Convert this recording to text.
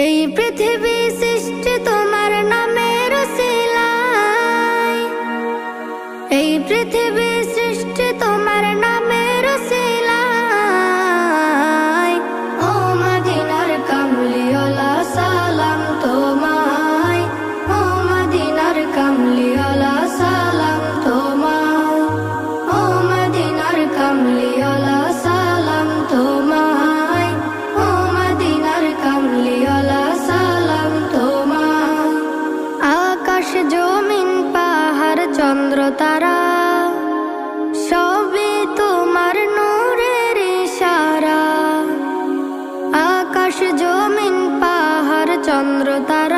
এই পৃথিবী সৃষ্টি তোমার নামের উসিলায়, এই পৃথিবী সৃষ্টি তোমার নামের উসিলায়। ও মদিনার কামলিওয়ালা সালাম তোমায়, ও মদিনার কামলিওয়ালা সালাম তোমায়, ও মদিনার কামলিওয়ালা সালাম তোমায়, ও মদিনার কামলিওয়ালা সালাম তোমায়। আকাশ জমিন পাহাড় চন্দ্র তারা সবই তোমার নূরের ইশারা। আকাশ জমিন পাহাড় চন্দ্র তারা